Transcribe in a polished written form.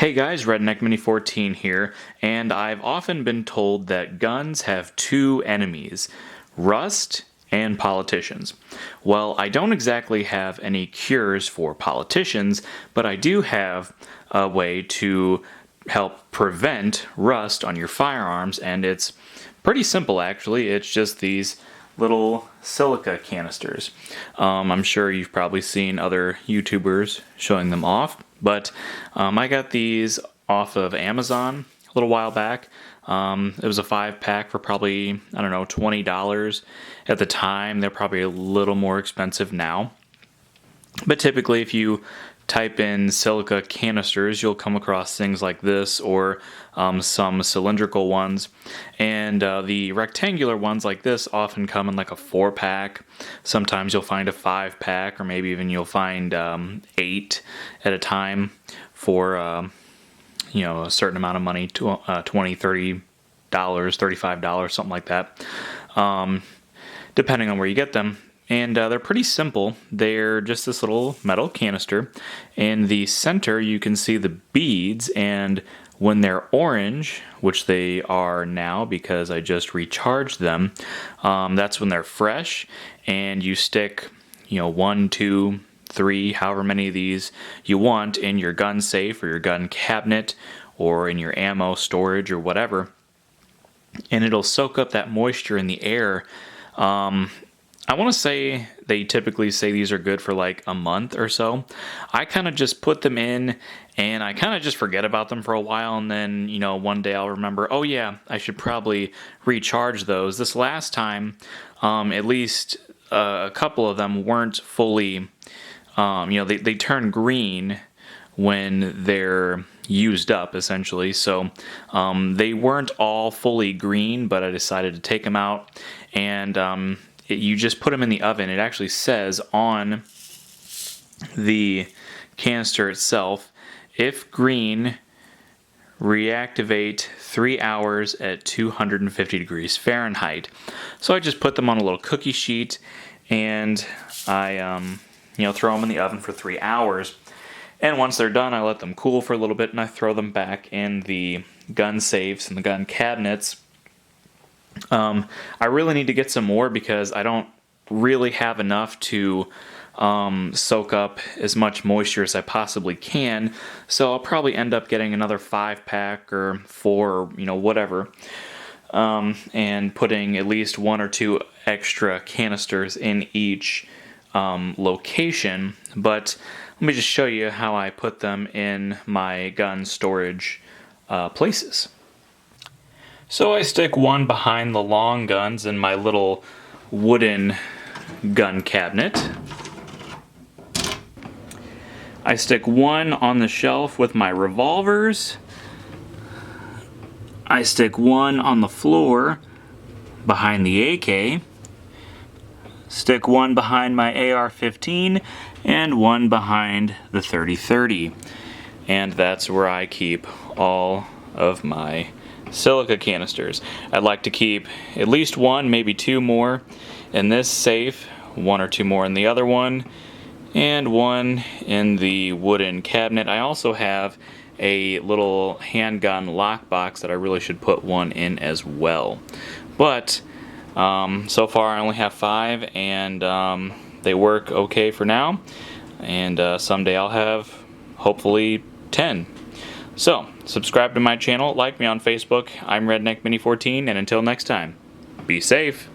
Hey guys, Redneck Mini 14 here, and I've often been told that guns have two enemies, rust and politicians. Well, I don't exactly have any cures for politicians, but I do have a way to help prevent rust on your firearms, and it's pretty simple actually. It's just these little silica canisters. I'm sure you've probably seen other YouTubers showing them off, but I got these off of Amazon a little while back. It was a 5-pack for probably, I don't know, $20 at the time. They're probably a little more expensive now. But typically if you type in silica canisters, you'll come across things like this, or some cylindrical ones. And the rectangular ones like this often come in like a 4-pack. Sometimes you'll find a 5-pack, or maybe even you'll find 8 at a time for a certain amount of money, $20, $30, $35, something like that, depending on where you get them. And they're pretty simple. They're just this little metal canister. In the center, you can see the beads, and when they're orange, which they are now because I just recharged them, that's when they're fresh, and you stick, 1, 2, 3, however many of these you want in your gun safe or your gun cabinet or in your ammo storage or whatever, and it'll soak up that moisture in the air. I want to say they typically say these are good for like a month or so. I kind of just put them in and I kind of just forget about them for a while, and then, one day I'll remember, oh yeah, I should probably recharge those. This last time, at least a couple of them weren't fully, they turn green when they're used up, essentially. So they weren't all fully green, but I decided to take them out, and you just put them in the oven. It actually says on the canister itself, if green, reactivate 3 hours at 250 degrees Fahrenheit. So I just put them on a little cookie sheet, and I throw them in the oven for 3 hours. And once they're done, I let them cool for a little bit, and I throw them back in the gun safes and the gun cabinets. I really need to get some more because I don't really have enough to soak up as much moisture as I possibly can. So I'll probably end up getting another 5-pack or 4 or whatever, and putting at least 1 or 2 extra canisters in each location. But let me just show you how I put them in my gun storage places. So I stick one behind the long guns in my little wooden gun cabinet. I stick one on the shelf with my revolvers. I stick one on the floor behind the AK. Stick one behind my AR-15 and one behind the 30-30. And that's where I keep all of my silica canisters. I'd like to keep at least 1, maybe 2 more in this safe, 1 or 2 more in the other one, and 1 in the wooden cabinet. I also have a little handgun lockbox that I really should put 1 in as well. But so far I only have 5, and they work okay for now, and someday I'll have hopefully 10. So, subscribe to my channel, like me on Facebook. I'm Redneck Mini 14, and until next time, be safe.